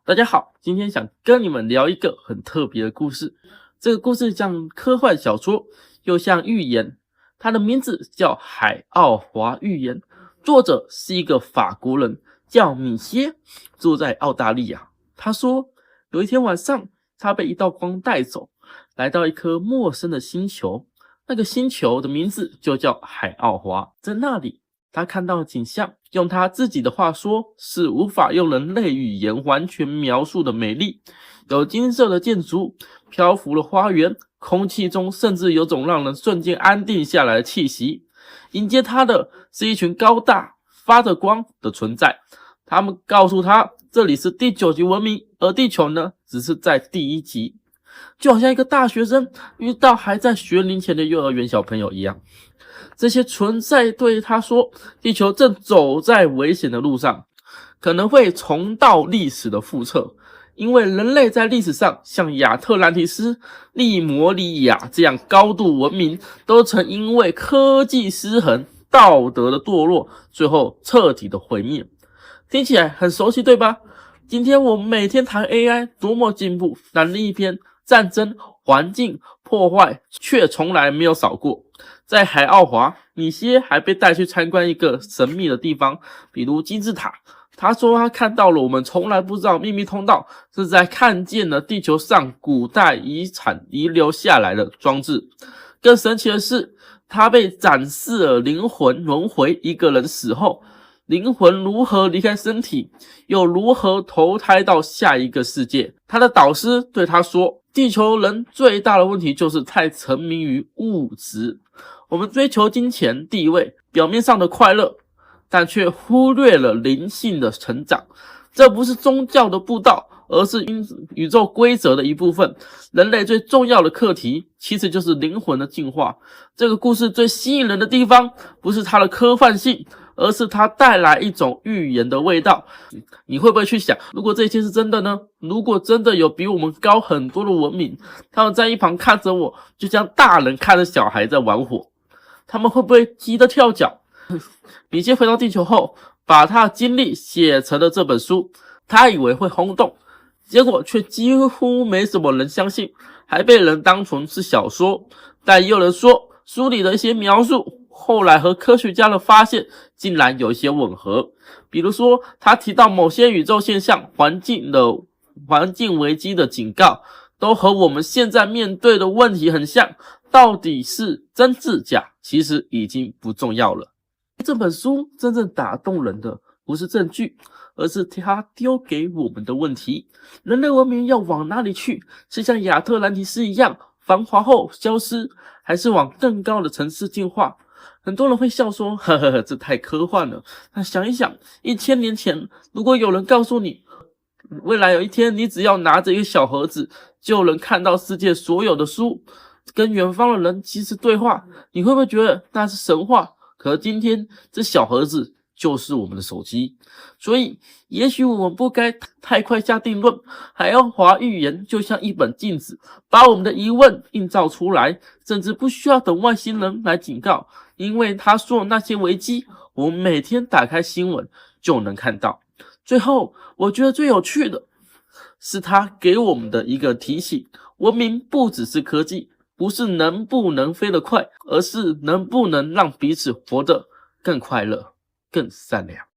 大家好，今天想跟你们聊一个很特别的故事。这个故事像科幻小说，又像寓言。它的名字叫《海奥华寓言》，作者是一个法国人，叫米歇，住在澳大利亚。他说，有一天晚上，他被一道光带走，来到一颗陌生的星球。那个星球的名字就叫海奥华。在那里，他看到的景象，用他自己的话说，是无法用人类语言完全描述的美丽。有金色的建筑，漂浮的花园，空气中甚至有种让人瞬间安定下来的气息。迎接他的是一群高大、发着光的存在。他们告诉他，这里是第9级文明，而地球呢，只是在第1级。就好像一个大学生遇到还在学龄前的幼儿园小朋友一样。这些存在对他说，地球正走在危险的路上，可能会重蹈历史的覆辙。因为人类在历史上像亚特兰提斯、利摩里亚这样高度文明，都曾因为科技失衡、道德的堕落，最后彻底的毁灭。听起来很熟悉，对吧？今天我们每天谈 AI 多么进步，但另一边战争、环境破坏却从来没有少过。在海奥华，米歇还被带去参观一个神秘的地方，比如金字塔。他说他看到了我们从来不知道秘密通道，是在看见了地球上古代遗产遗留下来的装置。更神奇的是，他被展示了灵魂轮回，一个人死后，灵魂如何离开身体，又如何投胎到下一个世界。他的导师对他说，地球人最大的问题就是太沉迷于物质。我们追求金钱、地位、表面上的快乐，但却忽略了灵性的成长。这不是宗教的布道，而是宇宙规则的一部分。人类最重要的课题，其实就是灵魂的进化。这个故事最吸引人的地方，不是它的科幻性，而是它带来一种寓言的味道。你会不会去想，如果这一切是真的呢？如果真的有比我们高很多的文明，他们在一旁看着我，就像大人看着小孩在玩火，他们会不会急得跳脚？米歇回到地球后，把他的经历写成了这本书。他以为会轰动，结果却几乎没什么人相信，还被人当成是小说。但也有人说，书里的一些描述后来和科学家的发现竟然有一些吻合。比如说，他提到某些宇宙现象、环境危机的警告，都和我们现在面对的问题很像。到底是真是假，其实已经不重要了。这本书真正打动人的不是证据，而是他丢给我们的问题。人类文明要往哪里去？是像亚特兰提斯一样繁华后消失，还是往更高的层次进化？很多人会笑说，呵呵呵，这太科幻了。那想一想，1000年前，如果有人告诉你，未来有一天你只要拿着一个小盒子，就能看到世界所有的书，跟远方的人即时对话，你会不会觉得那是神话？可今天这小盒子就是我们的手机。所以也许我们不该太快下定论。海奥华寓言就像一本镜子，把我们的疑问映照出来，甚至不需要等外星人来警告，因为他说的那些危机，我们每天打开新闻就能看到。最后我觉得最有趣的是他给我们的一个提醒，文明不只是科技，不是能不能飞得快，而是能不能让彼此活得更快乐、更善良。